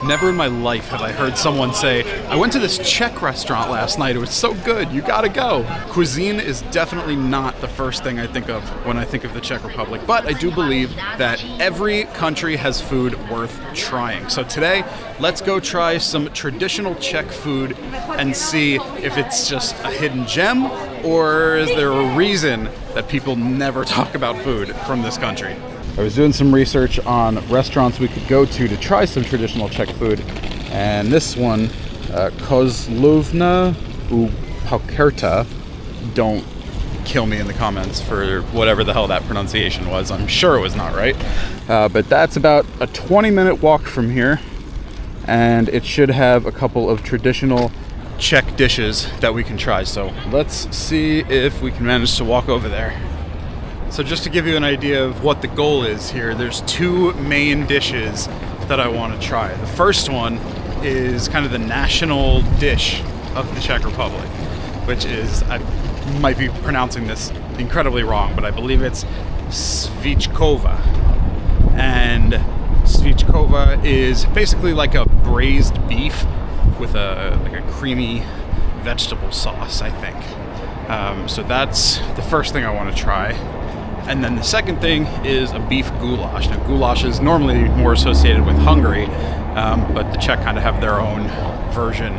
Never in my life have I heard someone say, I went to this Czech restaurant last night, it was so good, you gotta go. Cuisine is definitely not the first thing I think of when I think of the Czech Republic, but I do believe that every country has food worth trying. So today, let's go try some traditional Czech food and see if it's just a hidden gem, or is there a reason that people never talk about food from this country? I was doing some research on restaurants we could go to try some traditional Czech food, and this one, Kozlovna u Paukerta, don't kill me in the comments for whatever the hell that pronunciation was. I'm sure it was not right. But that's about a 20-minute walk from here, and it should have a couple of traditional Czech dishes that we can try. So let's see if we can manage to walk over there. So just to give you an idea of what the goal is here, there's two main dishes that I want to try. The first one is kind of the national dish of the Czech Republic, which is, I might be pronouncing this incredibly wrong, but I believe it's Svičkova. And Svíčkova is basically like a braised beef with a creamy vegetable sauce, I think. So that's the first thing I want to try. And then the second thing is a beef goulash. Now, goulash is normally more associated with Hungary, but the Czech kind of have their own version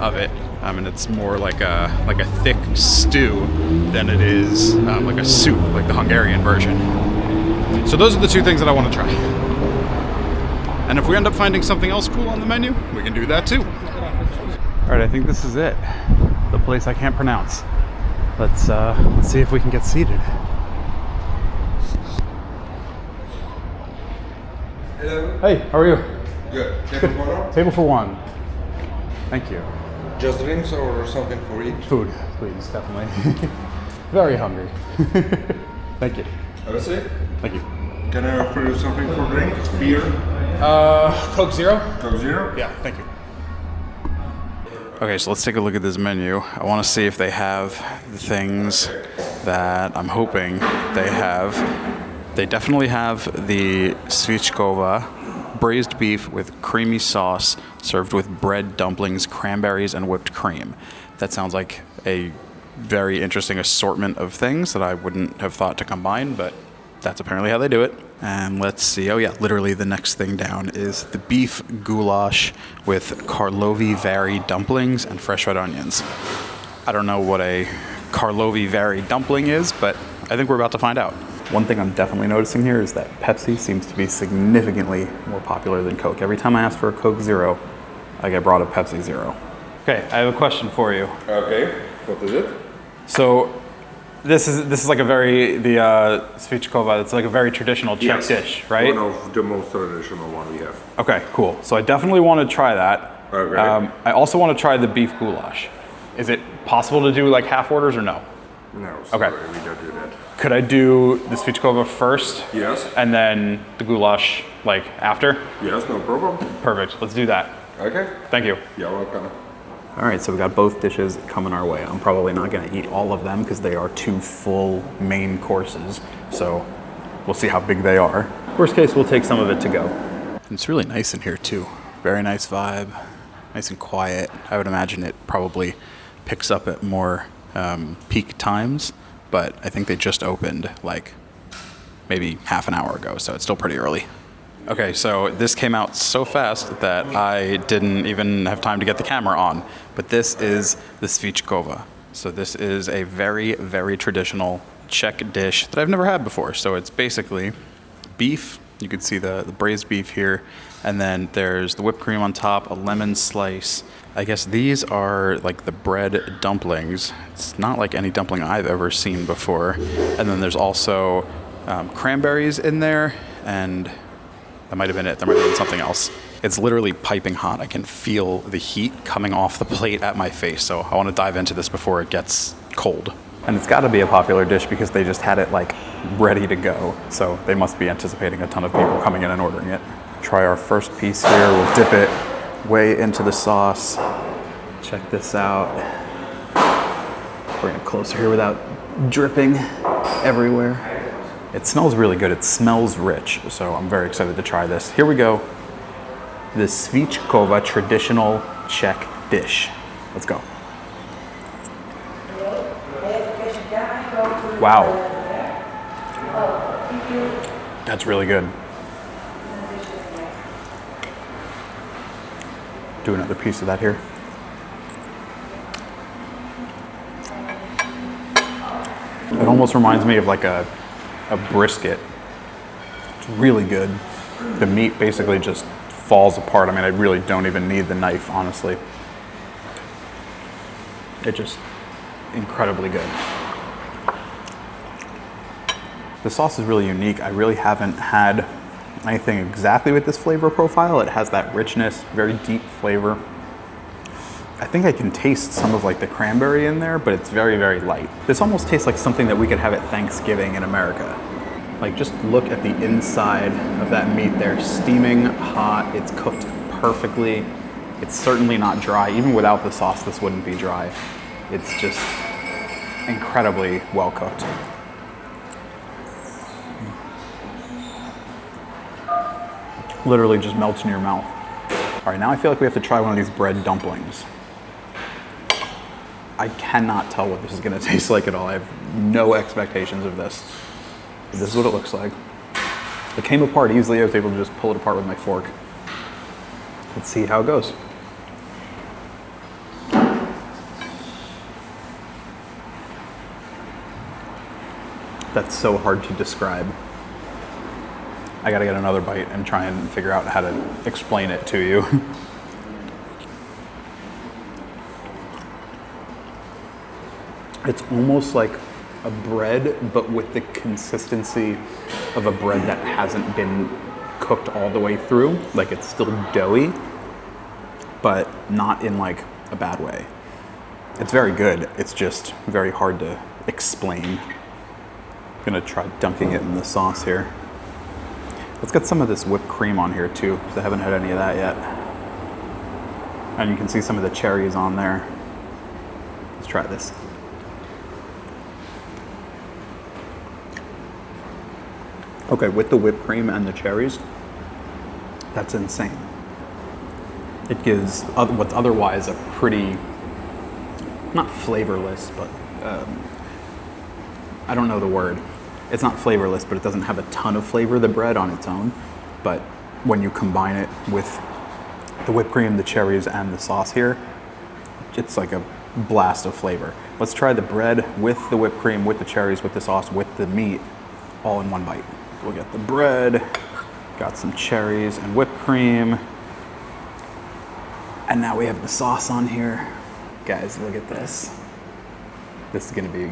of it, and it's more like a thick stew than it is like a soup, like the Hungarian version. So those are the two things that I want to try. And if we end up finding something else cool on the menu, we can do that too. All right, I think this is it. The place I can't pronounce. Let's see if we can get seated. Hello. Hey, how are you? Good. Table for one? Table for one. Thank you. Just drinks or something for each? Food, please, definitely. Very hungry. Thank you. Have a seat. Thank you. Can I offer you something for drink? Beer? Coke Zero? Coke Zero? Yeah, thank you. Okay, so let's take a look at this menu. I want to see if they have the things that I'm hoping they have. They definitely have the Svičkova, braised beef with creamy sauce, served with bread, dumplings, cranberries, and whipped cream. That sounds like a very interesting assortment of things that I wouldn't have thought to combine, but that's apparently how they do it. And let's see, oh yeah, literally the next thing down is the beef goulash with Karlovy Vary dumplings and fresh red onions. I don't know what a Karlovy Vary dumpling is, but I think we're about to find out. One thing I'm definitely noticing here is that Pepsi seems to be significantly more popular than Coke. Every time I ask for a Coke Zero, I get brought a Pepsi Zero. Okay, I have a question for you. Okay, what is it? So, this is like the Svičkova, it's like a very traditional Czech dish, right? One of the most traditional one we have. Okay, cool. So I definitely want to try that. Okay. I also want to try the beef goulash. Is it possible to do like half orders or no? No, sorry, Okay. we don't do that. Could I do the Svičkova first? Yes. And then the goulash like after? Yes, no problem. Perfect. Let's do that. Okay. Thank you. You're welcome. All right, so we got both dishes coming our way. I'm probably not going to eat all of them because they are two full main courses. So we'll see how big they are. Worst case, we'll take some of it to go. It's really nice in here too. Very nice vibe, nice and quiet. I would imagine it probably picks up at more peak times, but I think they just opened like maybe half an hour ago, so it's still pretty early. Okay, so this came out so fast that I didn't even have time to get the camera on, but this is the Svičkova. So this is a very, very traditional Czech dish that I've never had before. So it's basically beef, you can see the braised beef here, and then there's the whipped cream on top, a lemon slice. I guess these are like the bread dumplings. It's not like any dumpling I've ever seen before. And then there's also cranberries in there, and that might have been it. There might have been something else. It's literally piping hot. I can feel the heat coming off the plate at my face. So I want to dive into this before it gets cold. And it's got to be a popular dish because they just had it like ready to go. So they must be anticipating a ton of people coming in and ordering it. Try our first piece here. We'll dip it way into the sauce. Check this out. Bring it closer here without dripping everywhere. It smells really good. It smells rich, so I'm very excited to try this. Here we go. the Svičkova traditional Czech dish. Let's go. Wow. That's really good. Do another piece of that here. It almost reminds me of like a brisket. It's really good. The meat basically just falls apart. I mean, I really don't even need the knife, honestly. It's just incredibly good. The sauce is really unique. I really haven't had anything exactly with this flavor profile. It has that richness, very deep flavor. I think I can taste some of like the cranberry in there, but it's very, very light. This almost tastes like something that we could have at Thanksgiving in America. Like, just look at the inside of that meat there, steaming hot. It's cooked perfectly. It's certainly not dry. Even without the sauce, this wouldn't be dry. It's just incredibly well cooked. Literally just melts in your mouth. All right, now I feel like we have to try one of these bread dumplings. I cannot tell what this is gonna taste like at all. I have no expectations of this. This is what it looks like. It came apart easily. I was able to just pull it apart with my fork. Let's see how it goes. That's so hard to describe. I gotta get another bite and try and figure out how to explain it to you. It's almost like a bread, but with the consistency of a bread that hasn't been cooked all the way through. Like, it's still doughy, but not in like a bad way. It's very good. It's just very hard to explain. I'm gonna try dunking it in the sauce here. Let's get some of this whipped cream on here too, because I haven't had any of that yet. And you can see some of the cherries on there. Let's try this. Okay, with the whipped cream and the cherries, that's insane. It gives what's otherwise a pretty, not flavorless, but I don't know the word. It's not flavorless, but it doesn't have a ton of flavor, the bread on its own. But when you combine it with the whipped cream, the cherries, and the sauce here, it's like a blast of flavor. Let's try the bread with the whipped cream, with the cherries, with the sauce, with the meat, all in one bite. We'll get the bread, got some cherries and whipped cream. And now we have the sauce on here. Guys, look at this. This is gonna be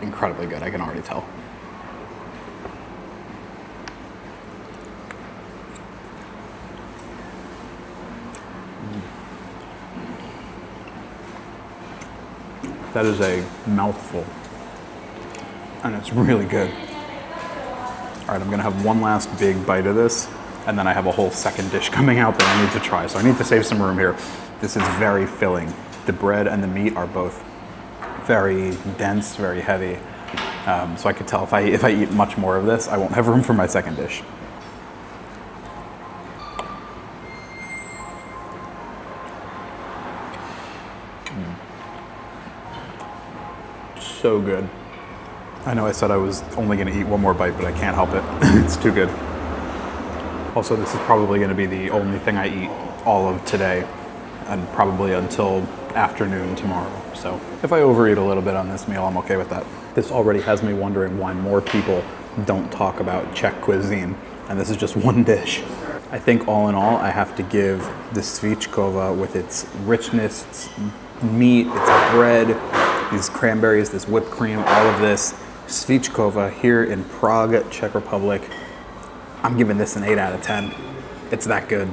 incredibly good, I can already tell. That is a mouthful, and it's really good. All right, I'm gonna have one last big bite of this, and then I have a whole second dish coming out that I need to try, so I need to save some room here. This is very filling. The bread and the meat are both very dense, very heavy, so I could tell if I eat much more of this, I won't have room for my second dish. So good. I know I said I was only gonna eat one more bite, but I can't help it. It's too good. Also, this is probably gonna be the only thing I eat all of today, and probably until afternoon tomorrow. So if I overeat a little bit on this meal, I'm okay with that. This already has me wondering why more people don't talk about Czech cuisine, and this is just one dish. I think all in all, I have to give the Svíčkova, with its richness, its meat, its bread, these cranberries, this whipped cream, all of this, Svíčkova here in Prague, Czech Republic, I'm giving this an 8 out of 10. It's that good.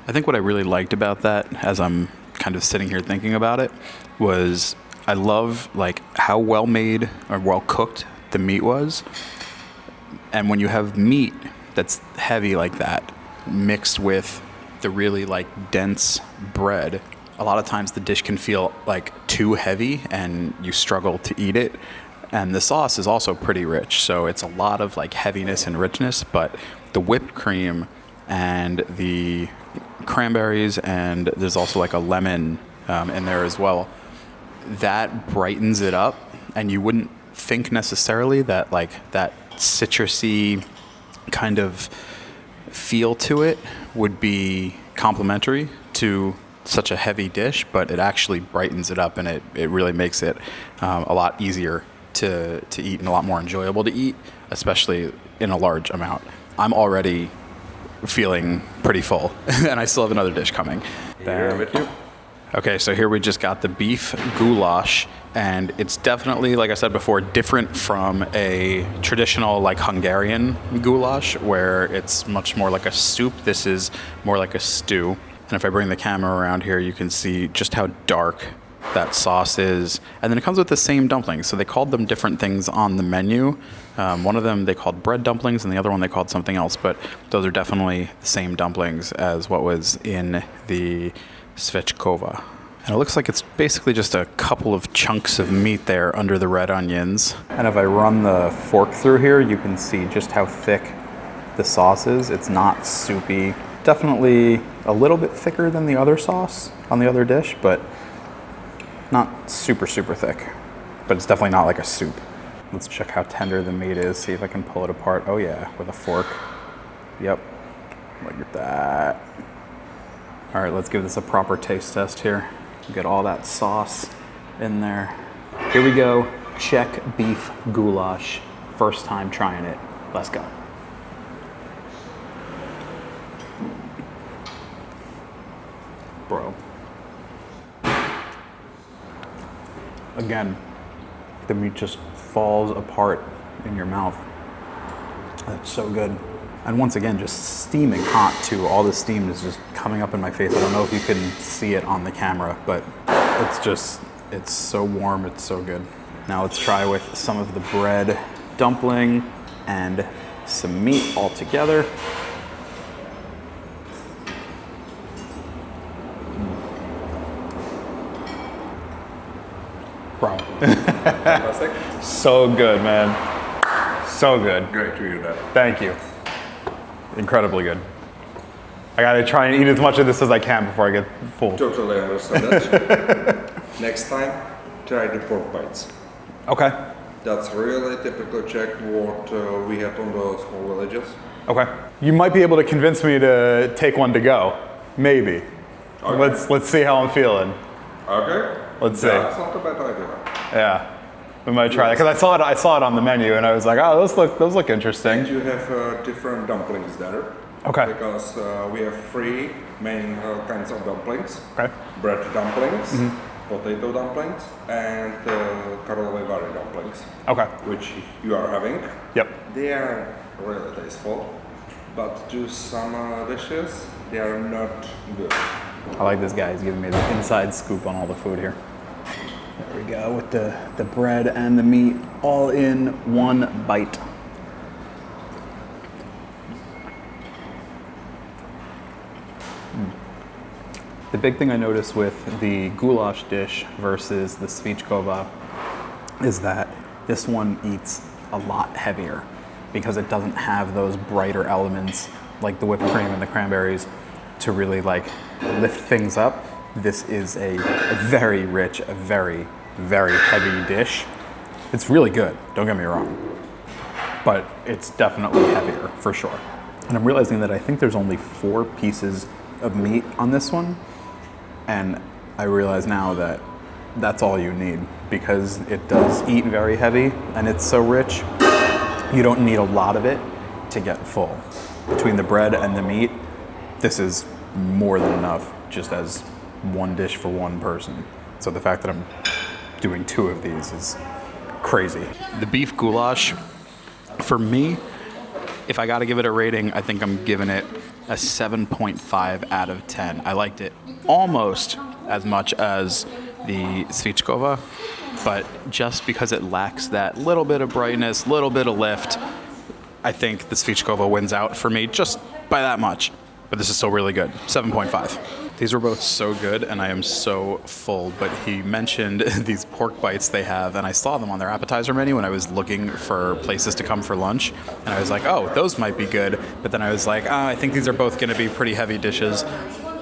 I think what I really liked about that, as I'm kind of sitting here thinking about it, was I love like how well made or well cooked the meat was. And when you have meat that's heavy like that, mixed with the really like dense bread, a lot of times the dish can feel like too heavy and you struggle to eat it. And the sauce is also pretty rich, so it's a lot of like heaviness and richness, but the whipped cream and the cranberries, and there's also like a lemon in there as well. That brightens it up, and you wouldn't think necessarily that like that citrusy kind of feel to it would be complementary to such a heavy dish, but it actually brightens it up, and it really makes it a lot easier to eat and a lot more enjoyable to eat, especially in a large amount. I'm already feeling pretty full, and I still have another dish coming. Thank you. Okay, so here we just got the beef goulash, and it's definitely, like I said before, different from a traditional like Hungarian goulash, where it's much more like a soup. This is more like a stew. And if I bring the camera around here, you can see just how dark that sauce is. And then it comes with the same dumplings. So they called them different things on the menu. One of them they called bread dumplings, and the other one they called something else. But those are definitely the same dumplings as what was in the Svičkova. And it looks like it's basically just a couple of chunks of meat there under the red onions. And if I run the fork through here, you can see just how thick the sauce is. It's not soupy. Definitely a little bit thicker than the other sauce on the other dish, but not super, super thick. But it's definitely not like a soup. Let's check how tender the meat is, see if I can pull it apart. Oh yeah, with a fork. Yep, look at that. All right, let's give this a proper taste test here. Get all that sauce in there. Here we go, Czech beef goulash. First time trying it, let's go. Bro. Again, the meat just falls apart in your mouth. That's so good. And once again, just steaming hot too. All the steam is just coming up in my face. I don't know if you can see it on the camera, but it's so warm, it's so good. Now let's try with some of the bread dumpling and some meat all together. Bro. Fantastic. So good, man. So good. Great to hear that. Thank you. Incredibly good. I gotta try and eat as much of this as I can before I get full. Totally understand that. Next time, try the pork bites. Okay. That's really typical Czech what we have on the small villages. Okay. You might be able to convince me to take one to go. Maybe. Okay. Let's see how I'm feeling. Okay. Let's see. That's not a bad idea. Yeah. We might try that because I saw it on the menu and I was like, oh, those look interesting. And you have different dumplings there. Okay. Because we have three main kinds of dumplings. Okay. Bread dumplings, potato dumplings, and Karlovy Vary dumplings. Okay. Which you are having. Yep. They are really tasteful, but to some dishes, they are not good. I like this guy. He's giving me the inside scoop on all the food here. There we go with the bread and the meat all in one bite. The big thing I noticed with the goulash dish versus the Svíčkova is that this one eats a lot heavier because it doesn't have those brighter elements like the whipped cream and the cranberries to really like lift things up. This is a very rich, a very, very heavy dish. It's really good, don't get me wrong, but it's definitely heavier for sure. And I'm realizing that I think there's only 4 pieces of meat on this one. And I realize now that that's all you need because it does eat very heavy and it's so rich. You don't need a lot of it to get full. Between the bread and the meat, this is more than enough just as one dish for one person. So the fact that I'm doing 2 of these is crazy. The beef goulash, for me, if I gotta give it a rating, I think I'm giving it a 7.5 out of 10. I liked it almost as much as the Svičkova, but just because it lacks that little bit of brightness, little bit of lift, I think the Svičkova wins out for me just by that much. But this is still really good. 7.5. These were both so good, and I am so full. But he mentioned these pork bites they have, and I saw them on their appetizer menu when I was looking for places to come for lunch. And I was like, oh, those might be good. But then I was like, I think these are both going to be pretty heavy dishes.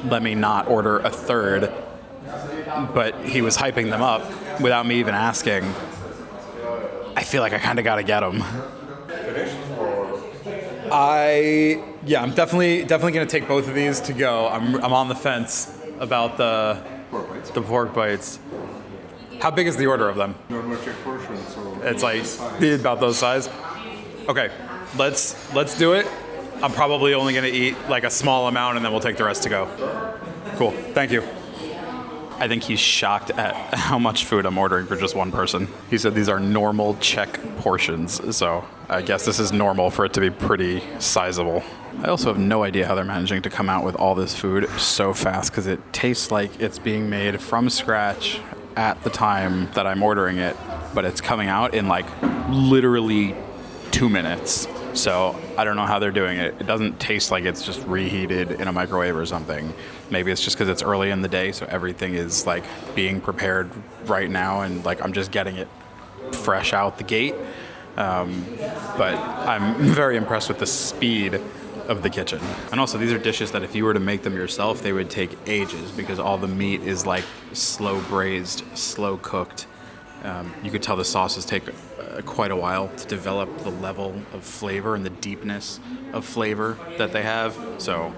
let me not order a third, but he was hyping them up without me even asking. I feel like I kind of got to get them. I'm definitely gonna take both of these to go. I'm on the fence about the pork bites. How big is the order of them? Normal Czech portion, so it's like about those size. Okay, let's do it. I'm probably only gonna eat like a small amount, and then we'll take the rest to go. Cool. Thank you. I think he's shocked at how much food I'm ordering for just one person. He said these are normal Czech portions, so I guess this is normal for it to be pretty sizable. I also have no idea how they're managing to come out with all this food so fast, because it tastes like it's being made from scratch at the time that I'm ordering it, but it's coming out in like literally 2 minutes. So I don't know how they're doing it. It doesn't taste like it's just reheated in a microwave or something. Maybe it's just because it's early in the day, so everything is like being prepared right now, and like I'm just getting it fresh out the gate. But I'm very impressed with the speed of the kitchen. And also, these are dishes that if you were to make them yourself, they would take ages, because all the meat is like slow braised, slow cooked. You could tell the sauces take quite a while to develop the level of flavor and the deepness of flavor that they have. So,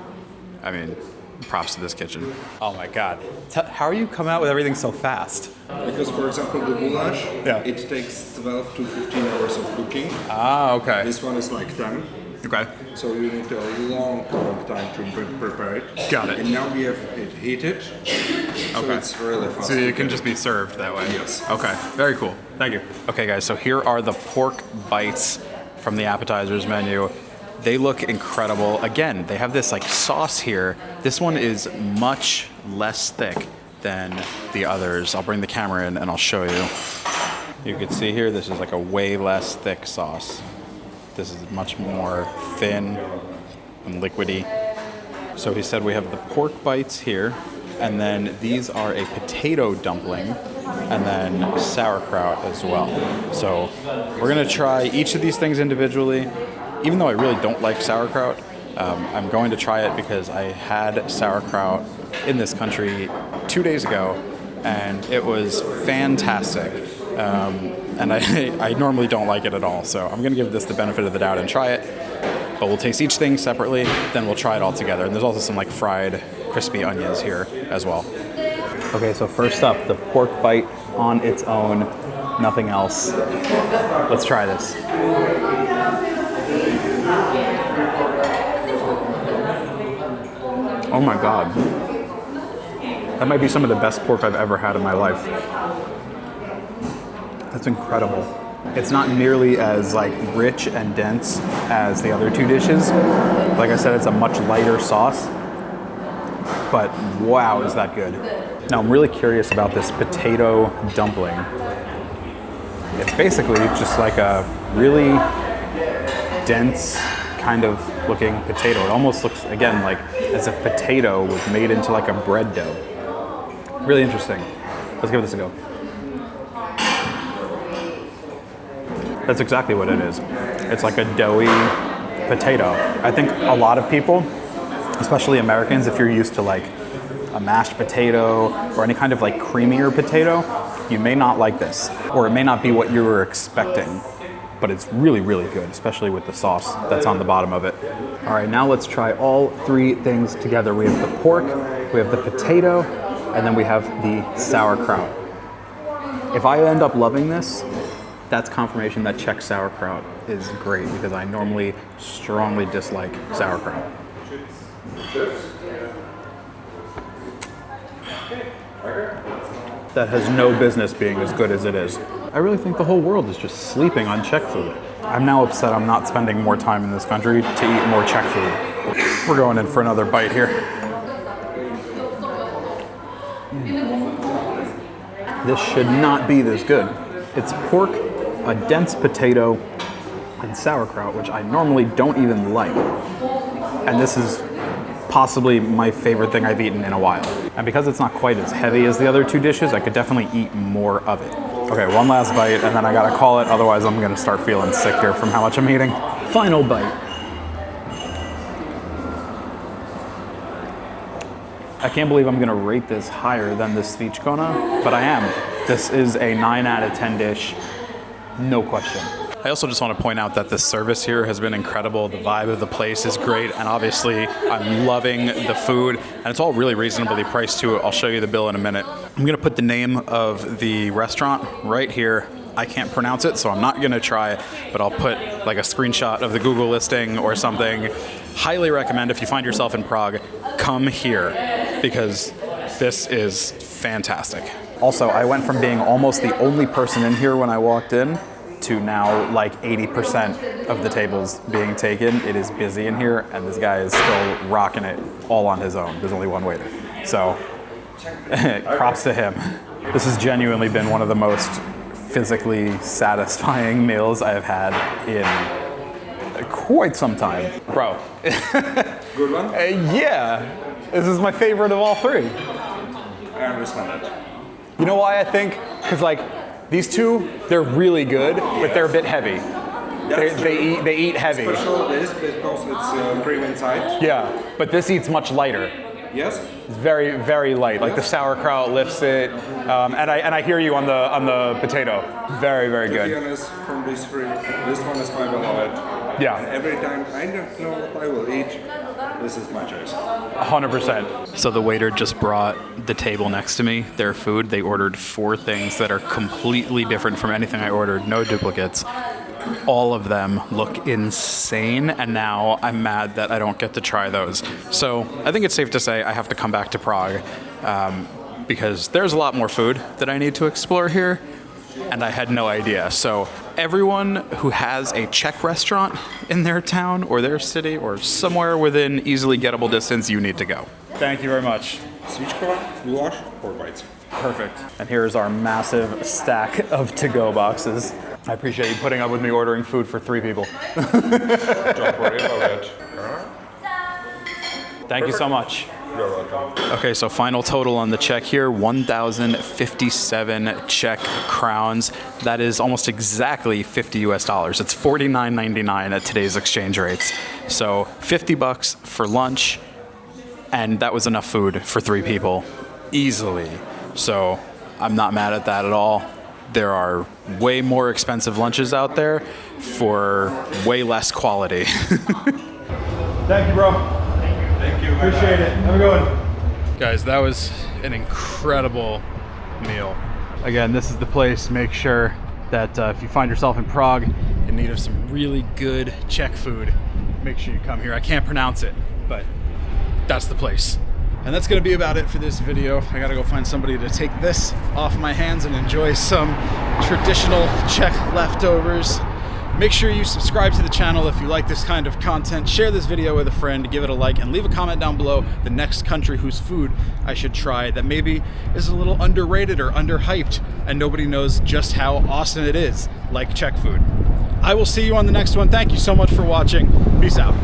I mean, props to this kitchen. Oh my God. How are you coming out with everything so fast? because, for example, the goulash, Yeah. it takes 12 to 15 hours of cooking. Ah, okay. This one is like 10. Okay. So you need a long time to prepare it. Got it. And now we have it heated, so Okay. it's really fast. So it can just be served that way? Yes. Okay, very cool. Thank you. Okay guys, so here are the pork bites from the appetizers menu. They look incredible. Again, they have this like sauce here. This one is much less thick than the others. I'll bring the camera in and I'll show you. You can see here, this is like a way less thick sauce. This is much more thin and liquidy. So he said we have the pork bites here, and then these are a potato dumpling, and then sauerkraut as well. So we're gonna try each of these things individually. Even though I really don't like sauerkraut, I'm going to try it because I had sauerkraut in this country 2 days ago, and it was fantastic. And I normally don't like it at all, so I'm gonna give this the benefit of the doubt and try it. But we'll taste each thing separately, then we'll try it all together. And there's also some like fried, crispy onions here as well. Okay, so first up, the pork bite on its own, nothing else. Let's try this. Oh my God. That might be some of the best pork I've ever had in my life. That's incredible. It's not nearly as like rich and dense as the other two dishes. Like I said, it's a much lighter sauce, but wow, is that good. Now I'm really curious about this potato dumpling. It's basically just like a really dense kind of looking potato. It almost looks, again, like as if potato was made into like a bread dough. Really interesting. Let's give this a go. That's exactly what it is. It's like a doughy potato. I think a lot of people, especially Americans, if you're used to like a mashed potato or any kind of like creamier potato, you may not like this, or it may not be what you were expecting, but it's really, really good, especially with the sauce that's on the bottom of it. All right, now let's try all three things together. We have the pork, we have the potato, and then we have the sauerkraut. If I end up loving this, that's confirmation that Czech sauerkraut is great, because I normally strongly dislike sauerkraut. That has no business being as good as it is. I really think the whole world is just sleeping on Czech food. I'm now upset I'm not spending more time in this country to eat more Czech food. We're going in for another bite here. This should not be this good. It's pork, a dense potato, and sauerkraut, which I normally don't even like. And this is possibly my favorite thing I've eaten in a while. And because it's not quite as heavy as the other two dishes, I could definitely eat more of it. Okay, one last bite, and then I gotta call it, otherwise I'm gonna start feeling sick here from how much I'm eating. Final bite. I can't believe I'm gonna rate this higher than the Svičkova, but I am. This is a 9 out of 10 dish, no question. I also just want to point out that the service here has been incredible. The vibe of the place is great, and obviously I'm loving the food, and it's all really reasonably priced too. I'll show you the bill in a minute. I'm gonna put the name of the restaurant right here. I can't pronounce it, so I'm not gonna try, but I'll put like a screenshot of the Google listing or something. Highly recommend, if you find yourself in Prague, come here, because this is fantastic. Also, I went from being almost the only person in here when I walked in to now like 80% of the tables being taken. It is busy in here, and this guy is still rocking it all on his own. There's only one waiter. So props to him. This has genuinely been one of the most physically satisfying meals I have had in quite some time. Bro. Good one? Yeah, this is my favorite of all three. I understand it. You know why I think? Because like, these two, they're really good, but they're a bit heavy. They eat heavy. Special this because it's cream inside. Yeah, but this eats much lighter. Yes. It's very, very light. Like the sauerkraut lifts it, and I hear you on the potato. Very, very To be good. honest, from these three, this one is my beloved. Yeah, And every time I don't know what I will eat, this is my choice. 100%. So the waiter just brought the table next to me, their food. They ordered 4 things that are completely different from anything I ordered, no duplicates. All of them look insane, and now I'm mad that I don't get to try those. So I think it's safe to say I have to come back to Prague, because there's a lot more food that I need to explore here, and I had no idea. So everyone who has a Czech restaurant in their town or their city or somewhere within easily gettable distance, you need to go. Thank you very much. Svičkova, goulash, pork bites. Perfect. And here's our massive stack of to-go boxes. I appreciate you putting up with me ordering food for 3 people. Don't worry about it. Thank you so much. You're welcome. Okay, so final total on the check here, 1,057 Czech crowns. That is almost exactly $50 US. It's $49.99 at today's exchange rates. So $50 for lunch, and that was enough food for 3 people, easily. So I'm not mad at that at all. There are way more expensive lunches out there for way less quality. Thank you, bro. Thank you. Appreciate it. Have a good one. Guys, that was an incredible meal. Again, this is the place. Make sure that if you find yourself in Prague in need of some really good Czech food, make sure you come here. I can't pronounce it, but that's the place. And that's gonna be about it for this video. I gotta go find somebody to take this off my hands and enjoy some traditional Czech leftovers. Make sure you subscribe to the channel if you like this kind of content. Share this video with a friend, give it a like, and leave a comment down below the next country whose food I should try that maybe is a little underrated or underhyped and nobody knows just how awesome it is, like Czech food. I will see you on the next one. Thank you so much for watching. Peace out.